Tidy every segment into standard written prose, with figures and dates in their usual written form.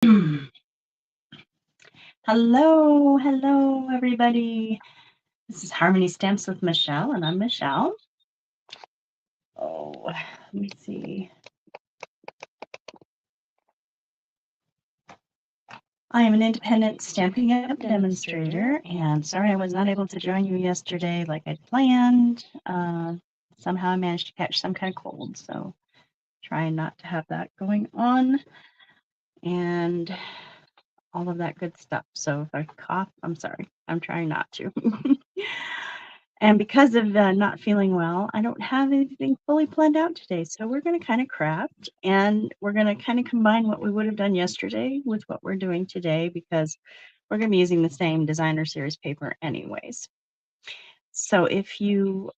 Hello, hello, everybody. This is Harmony Stamps with Michelle, and I'm Michelle. Oh, let me see. I am an independent Stampin' Up demonstrator, and sorry I was not able to join you yesterday like I planned. Somehow I managed to catch some kind of cold, so trying not to have that going on, and all of that good stuff. So if I cough, I'm sorry. I'm trying not to. And because of not feeling well, I don't have anything fully planned out today. So we're going to kind of craft, and we're going to kind of combine what we would have done yesterday with what we're doing today, because we're going to be using the same designer series paper anyways. So if you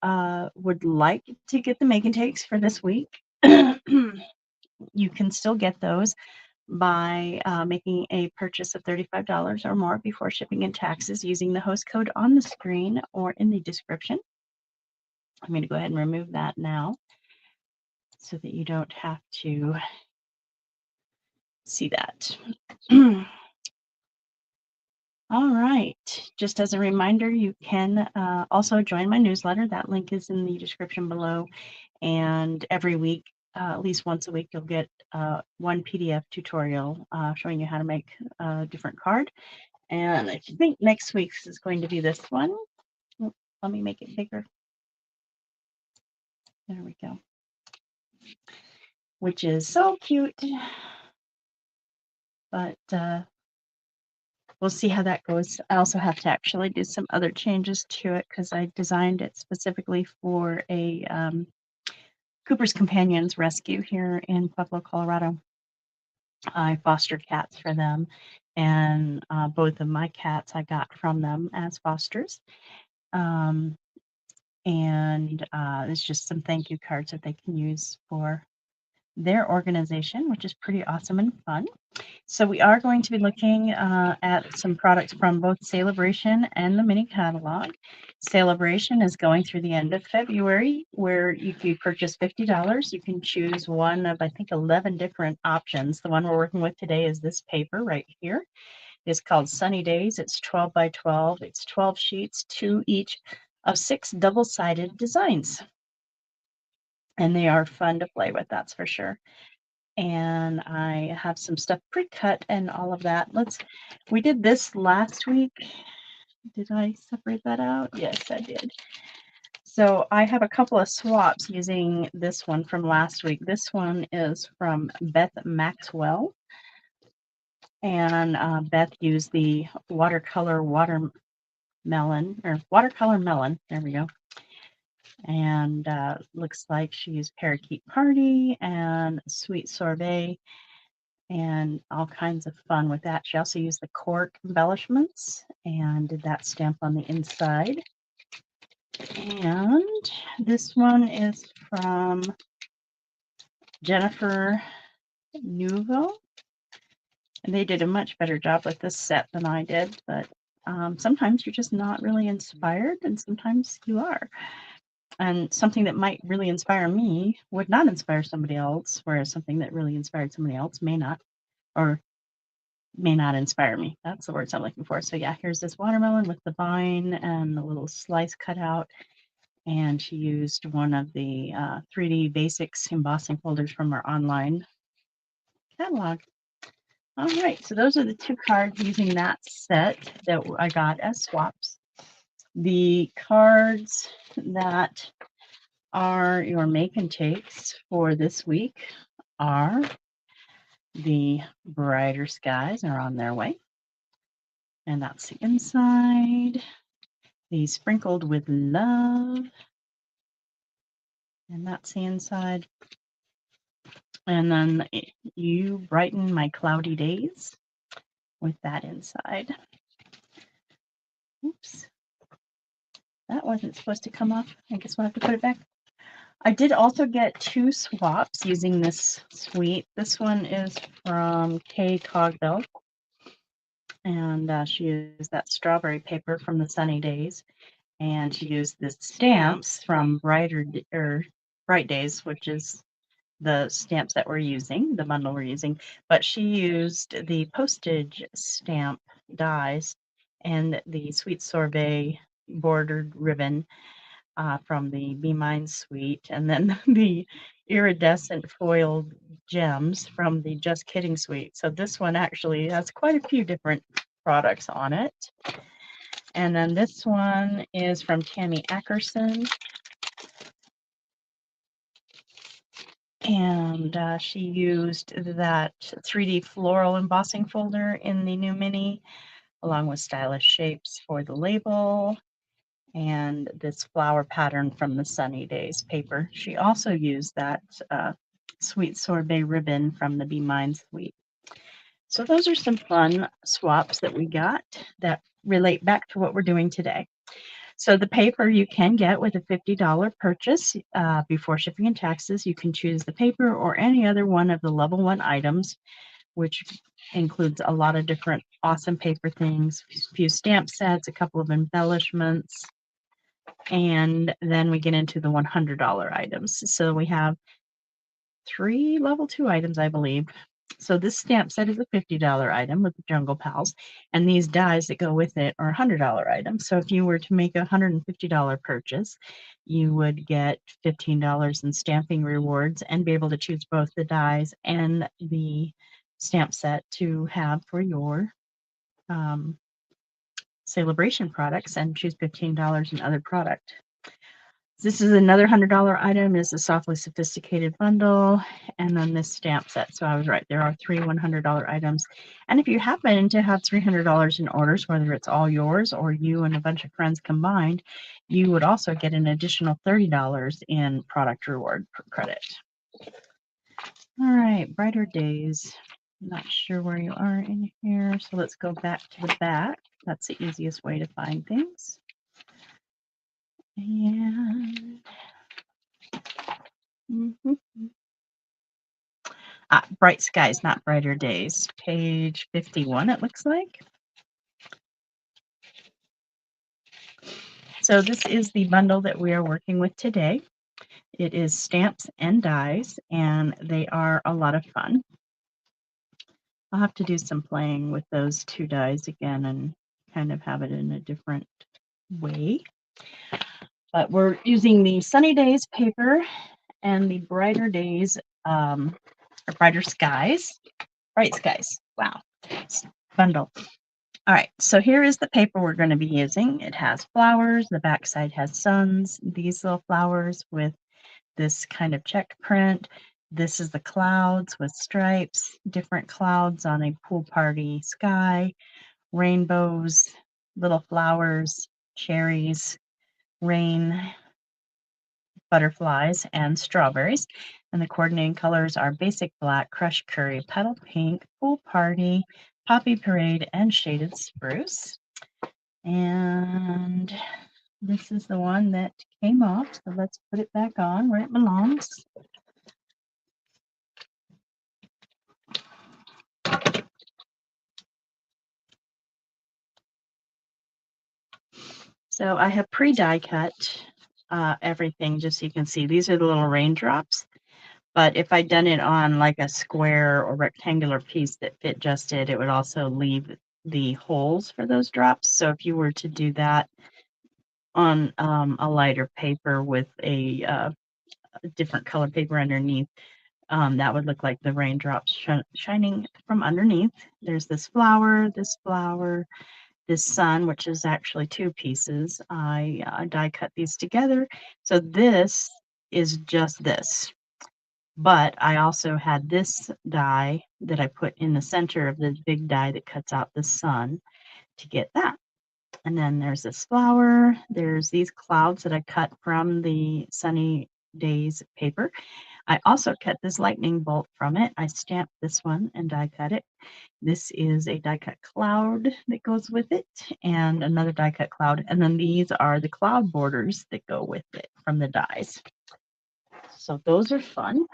would like to get the make and takes for this week, you can still get those by making a purchase of $35 or more before shipping and taxes using the host code on the screen or in the description. I'm going to go ahead and remove that now so that you don't have to see that. All right. Just as a reminder, you can also join my newsletter. That link is in the description below. And every week, at least once a week, you'll get one PDF tutorial showing you how to make a different card. And I think next week's is going to be this one. Let me make it bigger. There we go. Which is so cute. But we'll see how that goes. I also have to actually do some other changes to it because I designed it specifically for a Cooper's Companions rescue here in Pueblo, Colorado. I fostered cats for them, and both of my cats I got from them as fosters. And it's just some thank you cards that they can use for their organization, which is pretty awesome and fun. So we are going to be looking at some products from both Sale-A-Bration and the mini catalog. Sale-A-Bration is going through the end of February, where if you purchase $50, you can choose one of, I think, 11 different options. The one we're working with today is this paper right here. It's called Sunny Days. It's 12 by 12. It's 12 sheets, 2 each of 6 double-sided designs. And they are fun to play with, that's for sure. And I have some stuff pre-cut and all of that. We did this last week. Did I separate that out? Yes, I did. So I have a couple of swaps using this one from last week. This one is from Beth Maxwell. And Beth used the watercolor melon. There we go. And looks like she used Parakeet Party and Sweet Sorbet and all kinds of fun with that. She also used the cork embellishments and did that stamp on the inside. And this one is from Jennifer Nouveau. And they did a much better job with this set than I did, but sometimes you're just not really inspired, and sometimes you are. And something that might really inspire me would not inspire somebody else, whereas something that really inspired somebody else may not, or may not inspire me. That's the words I'm looking for. So yeah, here's this watermelon with the vine and the little slice cut out. And she used one of the 3D Basics embossing folders from our online catalog. All right, so those are the 2 cards using that set that I got as swaps. The cards that are your make and takes for this week are the Brighter Skies are on their way. And that's the inside. The Sprinkled with Love. And that's the inside. And then You Brighten My Cloudy Days with that inside. Oops. That wasn't supposed to come off. I guess we'll have to put it back. I did also get 2 swaps using this suite. This one is from Kay Cogdell. And she used that strawberry paper from the Sunny Days. And she used the stamps from Bright Days, which is the stamps that we're using, the bundle we're using, but she used the postage stamp dies and the Sweet Sorbet bordered ribbon from the Be Mine suite, and then the iridescent foiled gems from the Just Kidding suite. So this one actually has quite a few different products on it. And then this one is from Tammy Ackerson. And she used that 3D floral embossing folder in the new mini, along with stylish shapes for the label and this flower pattern from the Sunny Days paper. She also used that Sweet Sorbet ribbon from the Be Mine suite. So those are some fun swaps that we got that relate back to what we're doing today. So the paper you can get with a $50 purchase before shipping and taxes. You can choose the paper or any other one of the level 1 items, which includes a lot of different awesome paper things, a few stamp sets, a couple of embellishments, and then we get into the $100 items. So we have 3 level 2 items, I believe. So this stamp set is a $50 item with the Jungle Pals, and these dies that go with it are a $100 items. So if you were to make a $150 purchase, you would get $15 in stamping rewards and be able to choose both the dies and the stamp set to have for your Sale-A-Bration products and choose $15 in other product. This is another $100 item. It's a softly sophisticated bundle, and then this stamp set. So I was right. There are 3 $100 items. And if you happen to have $300 in orders, whether it's all yours or you and a bunch of friends combined, you would also get an additional $30 in product reward credit. All right, Brighter Days. Not sure where you are in here, so let's go back to the back. That's the easiest way to find things. And Bright Skies, not Brighter Days. Page 51, it looks like. So this is the bundle that we are working with today. It is stamps and dies, and they are a lot of fun. I'll have to do some playing with those 2 dies again and kind of have it in a different way. But we're using the Sunny Days paper and the Brighter Days, or Brighter Skies, Bright Skies, wow, bundle. All right, so here is the paper we're going to be using. It has flowers, the back side has suns, these little flowers with this kind of check print. This is the clouds with stripes, different clouds on a pool party sky, rainbows, little flowers, cherries, rain, butterflies, and strawberries. And the coordinating colors are basic black, crushed curry, petal pink, pool party, poppy parade, and shaded spruce. And this is the one that came off, so let's put it back on where it belongs. So I have pre-die cut everything, just so you can see. These are the little raindrops. But if I'd done it on like a square or rectangular piece that fit just it would also leave the holes for those drops. So if you were to do that on a lighter paper with a different color paper underneath, that would look like the raindrops shining from underneath. There's this flower, this sun, which is actually 2 pieces. I die cut these together. So this is just this. But I also had this die that I put in the center of the big die that cuts out the sun to get that. And then there's this flower. There's these clouds that I cut from the Sunny Days paper. I also cut this lightning bolt from it. I stamped this one and die cut it. This is a die cut cloud that goes with it and another die cut cloud. And then these are the cloud borders that go with it from the dies. So those are fun.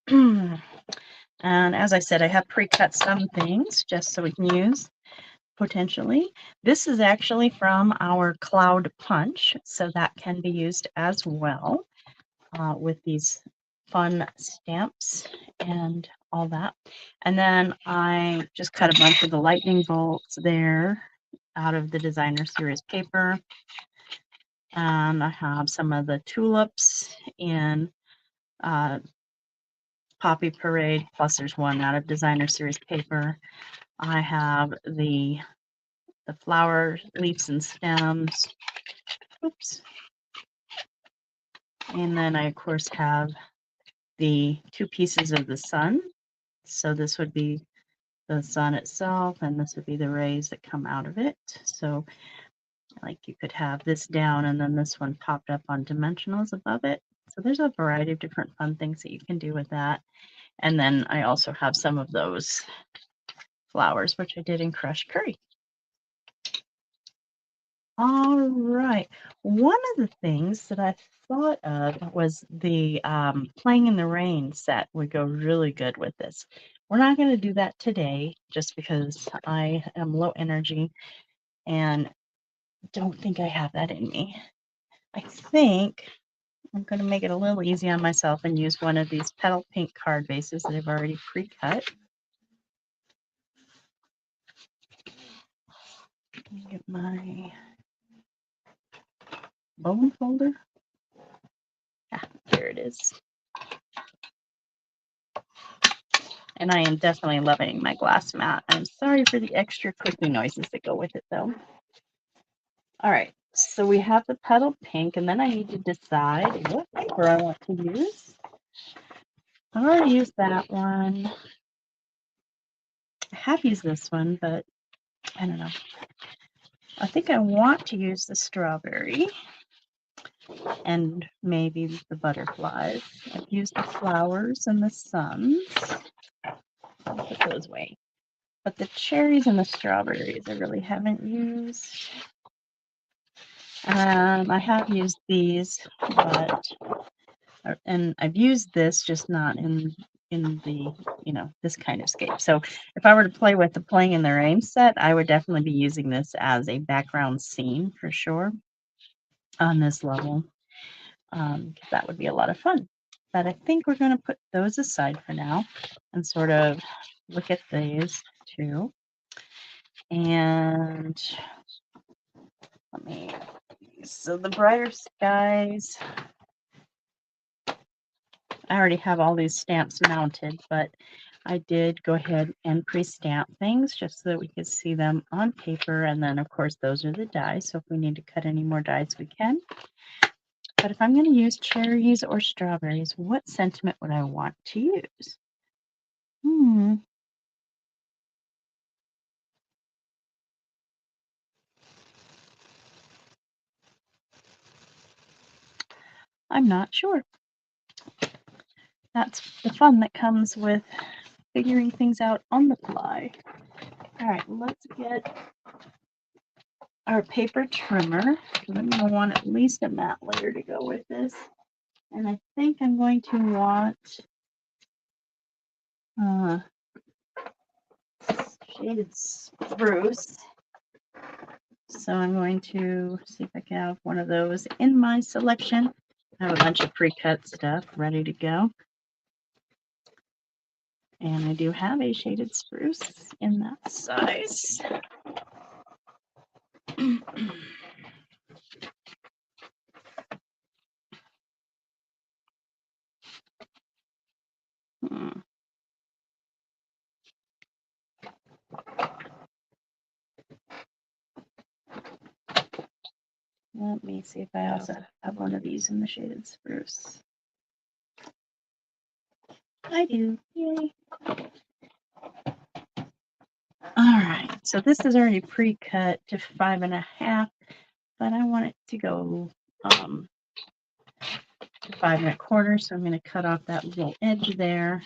And as I said, I have pre-cut some things just so we can use. potentially. This is actually from our cloud punch, so that can be used as well with these fun stamps and all that. And then I just cut a bunch of the lightning bolts there out of the designer series paper. And I have some of the tulips in Poppy Parade, plus there's one out of designer series paper. I have the flower leaves and stems. Oops. And then I, of course, have the two pieces of the sun. So this would be the sun itself, and this would be the rays that come out of it. So like you could have this down and then this one popped up on dimensionals above it. So there's a variety of different fun things that you can do with that. And then I also have some of those flowers, which I did in crushed curry. All right. One of the things that I thought of was the Playing in the Rain set would go really good with this. We're not going to do that today just because I am low energy and don't think I have that in me. I think I'm going to make it a little easy on myself and use one of these petal pink card bases that I've already pre-cut. Get my bone folder. Ah, there it is. And I am definitely loving my glass mat. I'm sorry for the extra clicking noises that go with it, though. All right, so we have the petal pink, and then I need to decide what paper I want to use. I already used that one. I have used this one, but I don't know. I think I want to use the strawberry and maybe the butterflies. I've used the flowers and the suns. I'll put those away. But the cherries and the strawberries I really haven't used. I have used these, but and I've used this, just not in the, you know, this kind of scape. So if I were to play with the Playing in the Rain set, I would definitely be using this as a background scene for sure on this level. That would be a lot of fun. But I think we're going to put those aside for now and sort of look at these too. And let me, so the Brighter Skies, I already have all these stamps mounted, but I did go ahead and pre-stamp things just so that we could see them on paper. And then, of course, those are the dies. So if we need to cut any more dies, we can. But if I'm going to use cherries or strawberries, what sentiment would I want to use? I'm not sure. That's the fun that comes with figuring things out on the fly. All right, let's get our paper trimmer. I'm going to want at least a matte layer to go with this. And I think I'm going to want shaded spruce. So I'm going to see if I can have one of those in my selection. I have a bunch of pre-cut stuff ready to go. And I do have a shaded spruce in that size. Let me see if I also have one of these in the shaded spruce. I do. Yay. All right. So this is already pre-cut to 5.5, but I want it to go to 5.25. So I'm going to cut off that little edge there.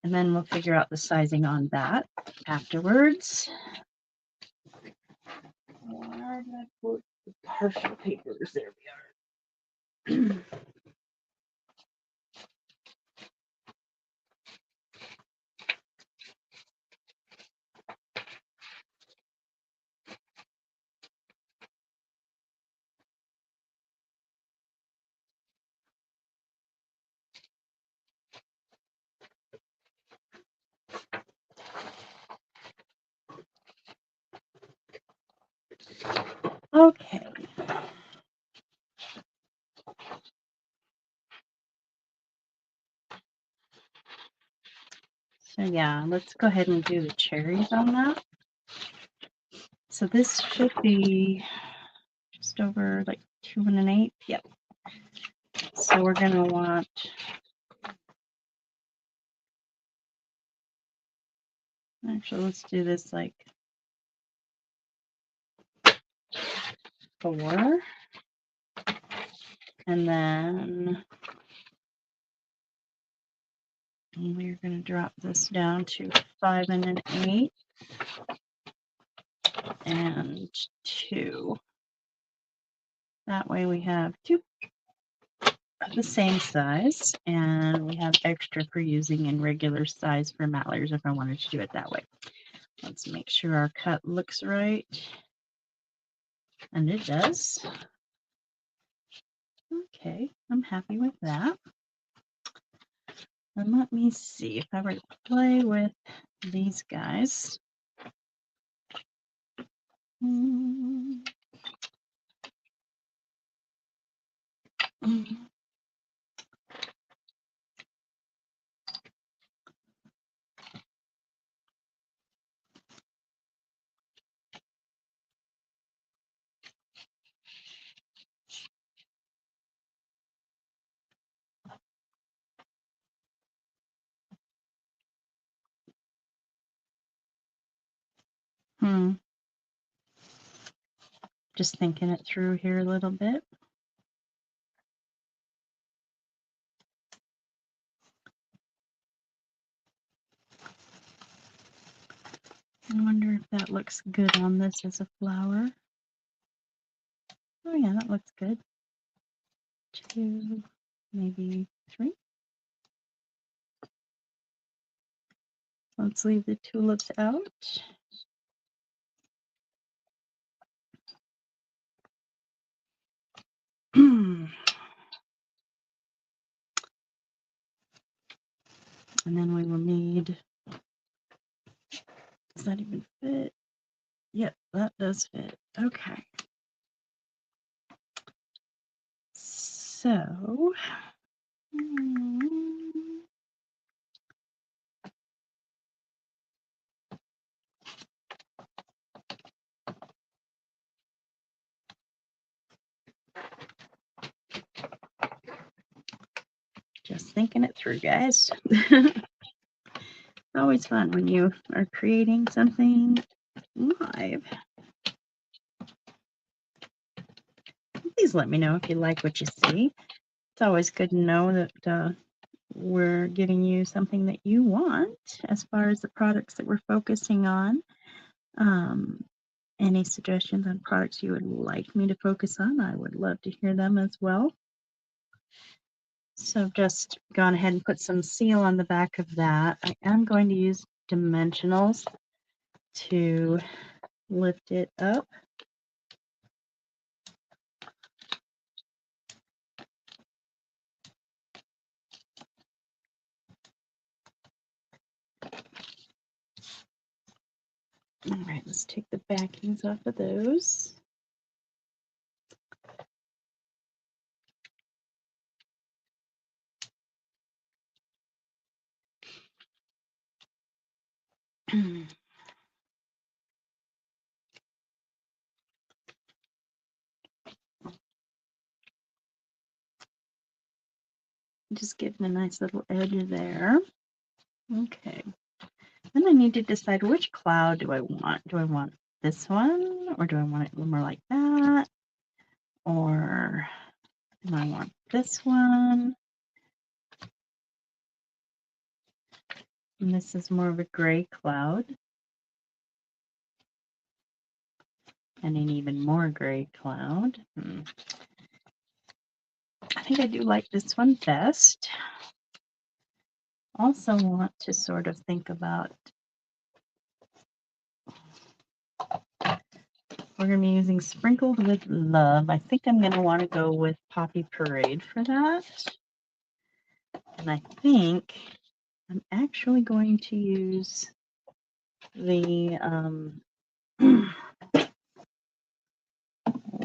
And then we'll figure out the sizing on that afterwards. Where did I put the partial papers? There we are. Okay. So yeah, let's go ahead and do the cherries on that. So this should be just over like 2 1/8. Yep. So we're gonna want, actually let's do this like 4, and then we're gonna drop this down to 5 1/8 and 2. That way we have 2 of the same size, and we have extra for using in regular size for mat layers if I wanted to do it that way. Let's make sure our cut looks right, and it does. Okay, I'm happy with that. And let me see if I were to play with these guys. Just thinking it through here a little bit. I wonder if that looks good on this as a flower. Oh yeah, that looks good. 2, maybe 3. Let's leave the tulips out. And then we will need, does that even fit? Yep, that does fit. Okay. So, just thinking it through, guys. Always fun when you are creating something live. Please let me know if you like what you see. It's always good to know that we're giving you something that you want as far as the products that we're focusing on. Any suggestions on products you would like me to focus on, I would love to hear them as well. So I've just gone ahead and put some seal on the back of that. I am going to use dimensionals to lift it up. All right, let's take the backings off of those. Just giving a nice little edge there. Okay. Then I need to decide which cloud do I want. Do I want this one, or do I want it more like that? Or do I want this one? And this is more of a gray cloud. And an even more gray cloud. I think I do like this one best. Also want to sort of think about, we're going to be using Sprinkled with Love. I think I'm going to want to go with Poppy Parade for that. And I think I'm actually going to use the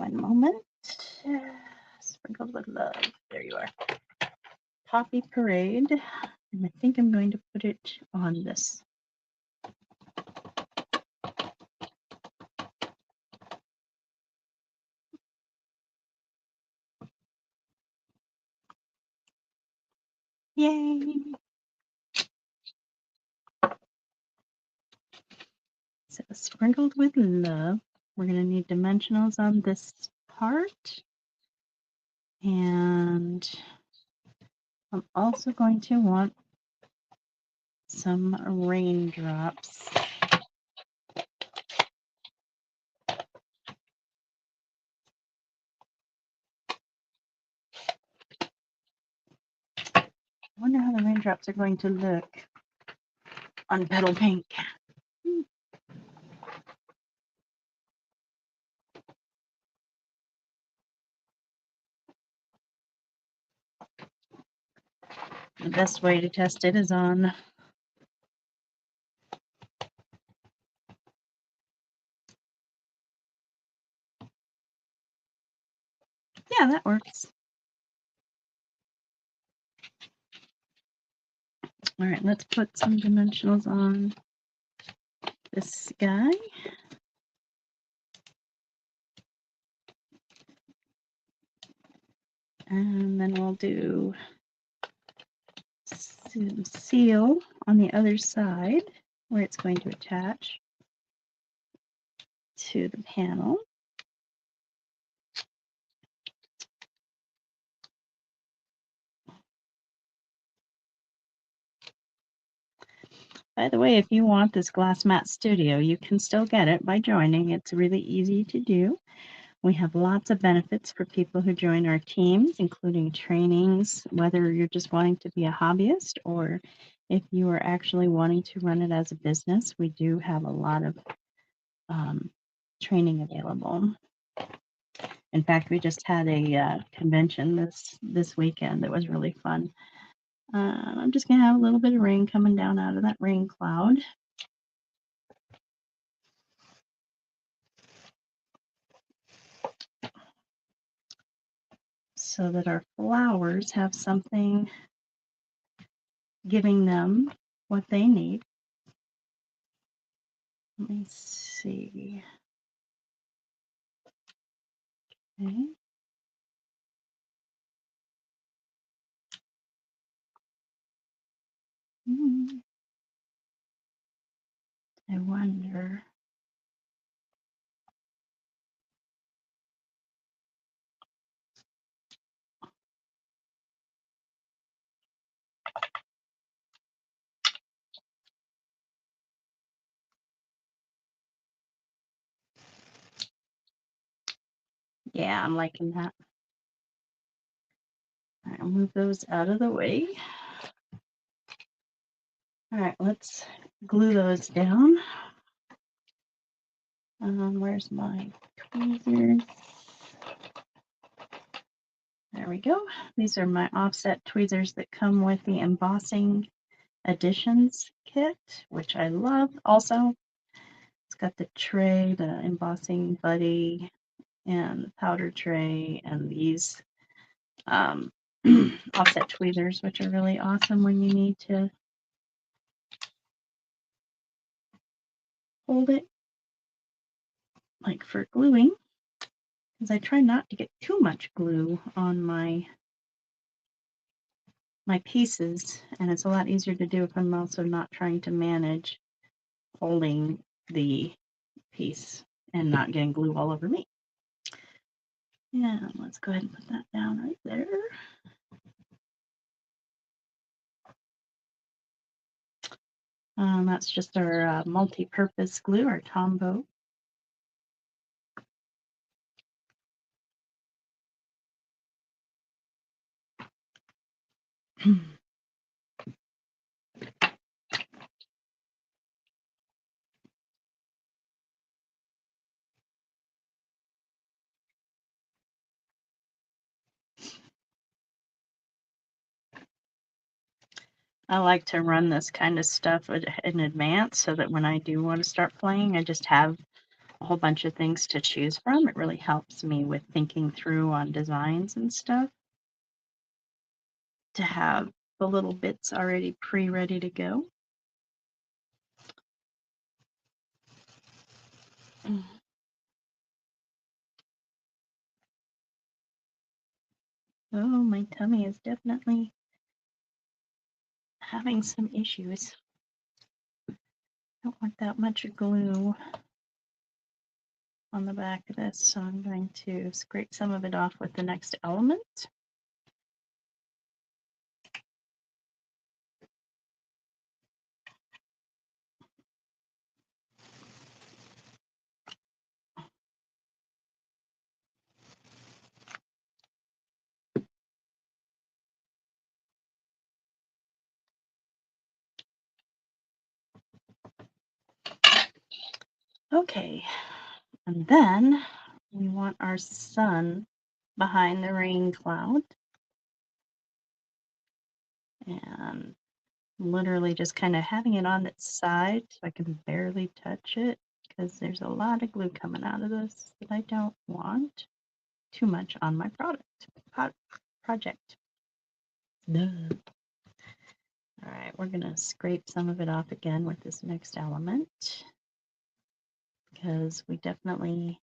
One moment. Sprinkled with love. There you are. Poppy Parade. And I think I'm going to put it on this. Yay! So sprinkled with love. We're going to need dimensionals on this part. And I'm also going to want some raindrops. I wonder how the raindrops are going to look on petal pink. The best way to test it is on yeah, that works. All right, let's put some dimensionals on this guy. And then we'll do some seal on the other side where it's going to attach to the panel. By the way, if you want this Glass Mat Studio, you can still get it by joining. It's really easy to do. We have lots of benefits for people who join our teams, including trainings, whether you're just wanting to be a hobbyist or if you are actually wanting to run it as a business. We do have a lot of training available. In fact, we just had a convention this weekend that was really fun. I'm just going to have a little bit of rain coming down out of that rain cloud. So that our flowers have something giving them what they need. Let me see. Okay. I wonder. Yeah, I'm liking that. All right, I'll move those out of the way. All right, let's glue those down. Where's my tweezers? There we go. These are my offset tweezers that come with the embossing additions kit, which I love. Also, it's got the tray, the embossing buddy, and the powder tray, and these offset tweezers, which are really awesome when you need to hold it, like for gluing, because I try not to get too much glue on my pieces, and it's a lot easier to do if I'm also not trying to manage holding the piece and not getting glue all over me. Yeah, let's go ahead and put that down right there. That's just our multi-purpose glue, our Tombow. I like to run this kind of stuff in advance so that when I do want to start playing, I just have a whole bunch of things to choose from. It really helps me with thinking through on designs and stuff to have the little bits already pre-ready to go. Oh, my tummy is definitely having some issues. Don't want that much glue on the back of this, so I'm going to scrape some of it off with the next element. Okay, and then we want our sun behind the rain cloud. And literally just kind of having it on its side so I can barely touch it because there's a lot of glue coming out of this that I don't want too much on my project. Duh. All right, we're going to scrape some of it off again with this next element because we definitely,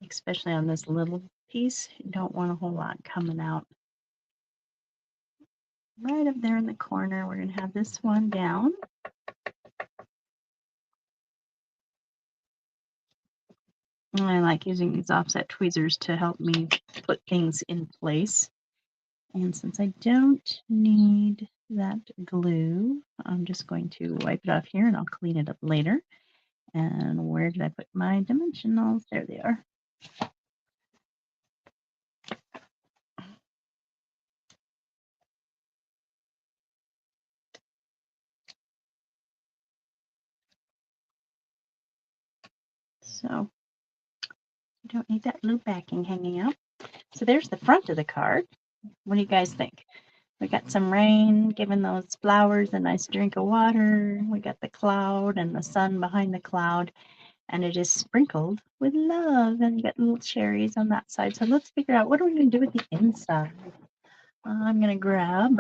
especially on this little piece, don't want a whole lot coming out. Right up there in the corner, we're going to have this one down. I like using these offset tweezers to help me put things in place. And since I don't need that glue, I'm just going to wipe it off here and I'll clean it up later. And where did I put my dimensionals? There they are. So you don't need that blue backing hanging out. So there's the front of the card. What do you guys think? We got some rain giving those flowers a nice drink of water. We got the cloud and the sun behind the cloud. And it is sprinkled with love. And you got little cherries on that side. So let's figure out what are we going to do with the inside. I'm going to grab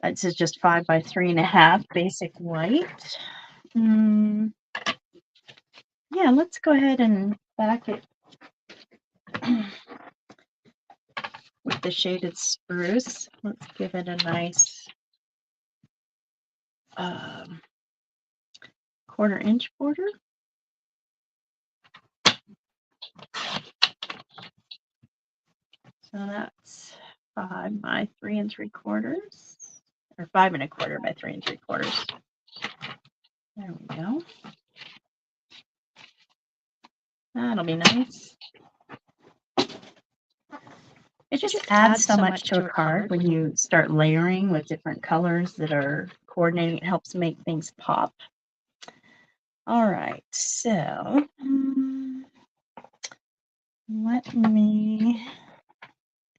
this is just 5 by 3.5 basic white. Yeah, let's go ahead and back it with the shaded spruce. Let's give it a nice 1/4 inch border. So that's 5 by 3 3/4, or 5 1/4 by 3 3/4. There we go. That'll be nice. It just adds so much to a card when you start layering with different colors that are coordinating. It helps make things pop. All right, so let me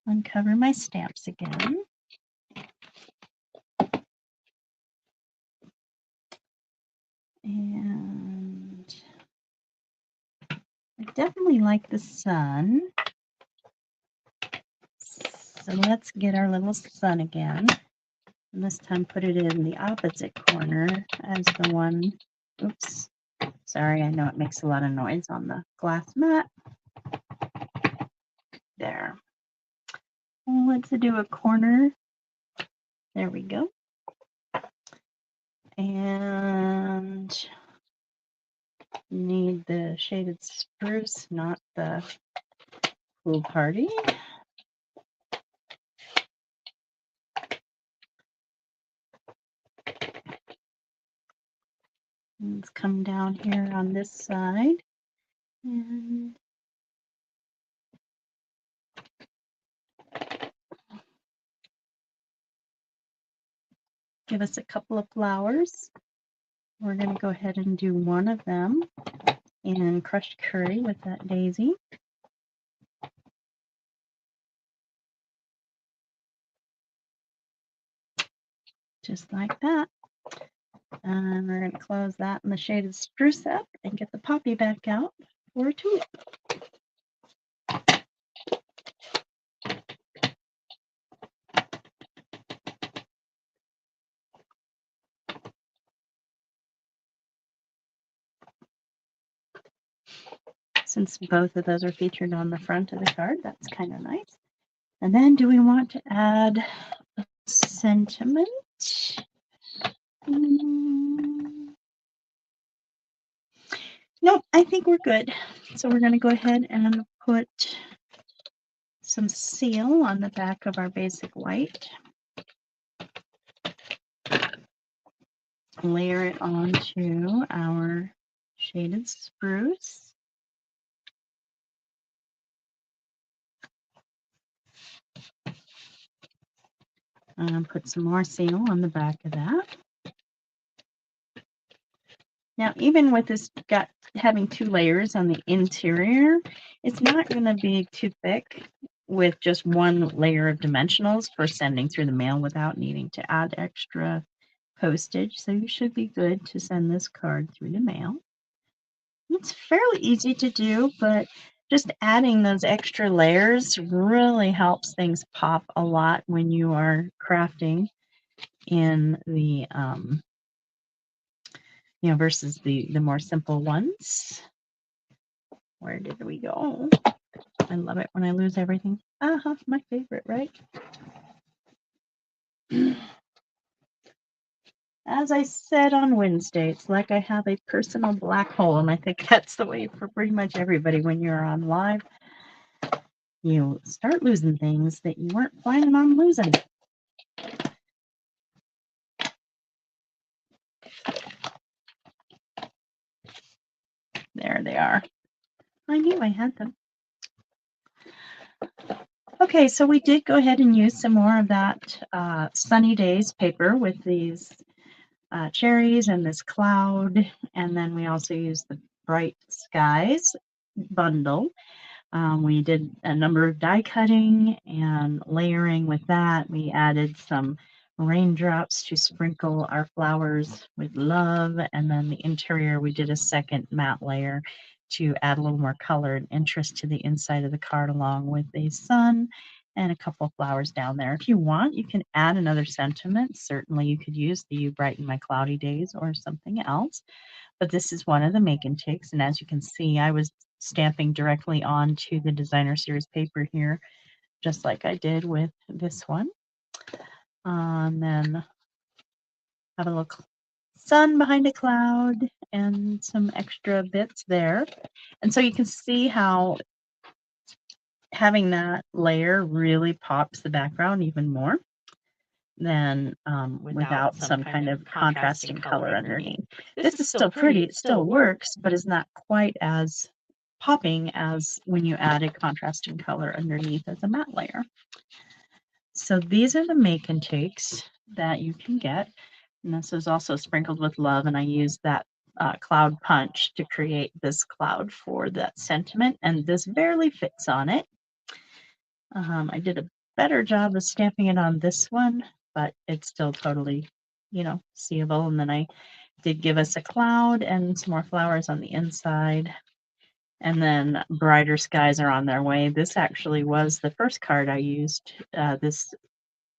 uncover my stamps again. And I definitely like the sun. So let's get our little sun again. And this time put it in the opposite corner as the one. Oops. Sorry, I know it makes a lot of noise on the glass mat. There. Well, let's do a corner. There we go. And need the shaded spruce, not the pool party. Let's come down here on this side and give us a couple of flowers. We're going to go ahead and do one of them in crushed curry with that daisy. Just like that. And we're going to close that in the shaded spruce up and get the poppy back out for a tulip. Since both of those are featured on the front of the card, that's kind of nice. And then do we want to add a sentiment? Nope, I think we're good. So we're going to go ahead and put some seal on the back of our basic white. Layer it onto our shaded spruce. And put some more seal on the back of that. Now, even with this having 2 layers on the interior, it's not going to be too thick with just 1 layer of dimensionals for sending through the mail without needing to add extra postage. So you should be good to send this card through the mail. It's fairly easy to do, but just adding those extra layers really helps things pop a lot when you are crafting in the versus the more simple ones. Where did we go? I love it when I lose everything. My favorite, right? As I said on Wednesday, it's like I have a personal black hole, and I think that's the way for pretty much everybody when you're on live. You start losing things that you weren't planning on losing. There they are. I knew I had them. Okay, so we did go ahead and use some more of that Sunny Days paper with these cherries and this cloud, and then we also used the Bright Skies bundle. We did a number of die cutting and layering with that. We added some raindrops to sprinkle our flowers with love, and then the interior we did a second matte layer to add a little more color and interest to the inside of the card, along with a sun and a couple of flowers down there. If you want, you can add another sentiment. Certainly you could use the You Brighten My Cloudy Days or something else, but this is one of the make and takes, and as you can see, I was stamping directly onto the designer series paper here, just like I did with this one. And then have a little sun behind a cloud and some extra bits there. And so you can see how having that layer really pops the background even more than without some kind of contrasting color underneath. This is still pretty, it still works, but is not quite as popping as when you add a contrasting color underneath as a matte layer. So these are the make and takes that you can get. And this is also sprinkled with love, and I used that cloud punch to create this cloud for that sentiment, and this barely fits on it. I did a better job of stamping it on this one, but it's still totally, seeable. And then I did give us a cloud and some more flowers on the inside. And then brighter skies are on their way. This actually was the first card I used this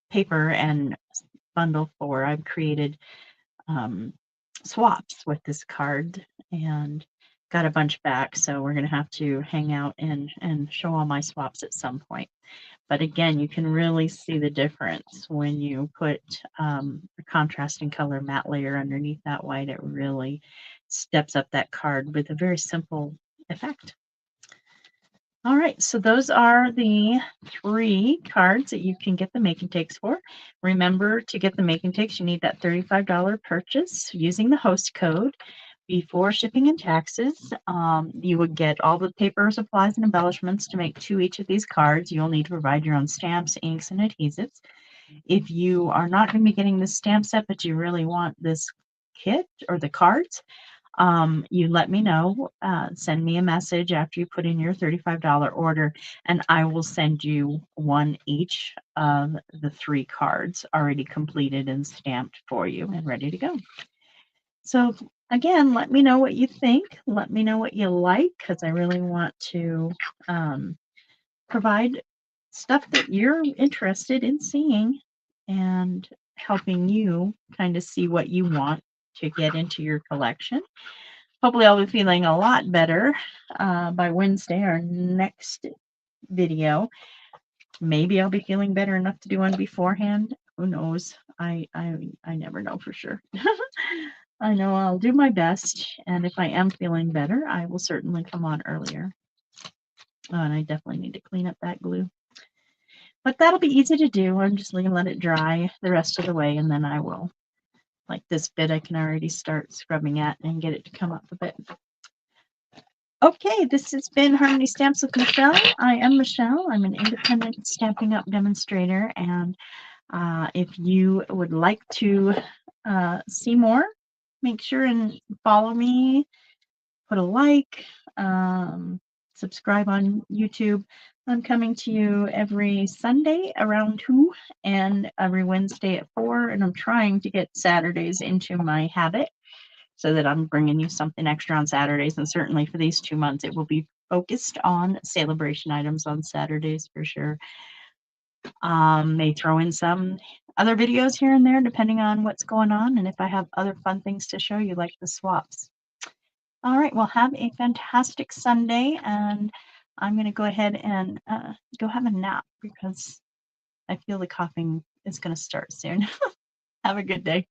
paper and bundle for. I've created swaps with this card and got a bunch back. So we're going to have to hang out and show all my swaps at some point. But again, you can really see the difference when you put a contrasting color matte layer underneath that white. It really steps up that card with a very simple effect. All right, so those are the 3 cards that you can get the make and takes for. Remember, to get the make and takes, you need that $35 purchase using the host code. Before shipping and taxes, you would get all the paper, supplies, and embellishments to make 2 each of these cards. You'll need to provide your own stamps, inks, and adhesives. If you are not going to be getting this stamp set, but you really want this kit or the cards, you let me know. Send me a message after you put in your $35 order, and I will send you 1 each of the 3 cards already completed and stamped for you and ready to go. So again, let me know what you think. Let me know what you like, because I really want to provide stuff that you're interested in seeing and helping you kind of see what you want to get into your collection. Hopefully I'll be feeling a lot better by Wednesday, our next video. Maybe I'll be feeling better enough to do one beforehand. Who knows? I never know for sure. I know I'll do my best, and if I am feeling better, I will certainly come on earlier. Oh, and I definitely need to clean up that glue. But that'll be easy to do. I'm just going to let it dry the rest of the way, and then I will. Like this bit, I can already start scrubbing at and get it to come up a bit. Okay, this has been Harmony Stamps with Michelle. I am Michelle. I'm an independent Stampin' Up! Demonstrator, and if you would like to see more, make sure and follow me, put a like, subscribe on YouTube. I'm coming to you every Sunday around 2 and every Wednesday at 4, and I'm trying to get Saturdays into my habit so that I'm bringing you something extra on Saturdays, and certainly for these 2 months, it will be focused on Sale-A-Bration items on Saturdays for sure. May throw in some other videos here and there, depending on what's going on, and if I have other fun things to show you, like the swaps. All right, well, have a fantastic Sunday, and I'm going to go ahead and go have a nap because I feel the coughing is going to start soon. Have a good day.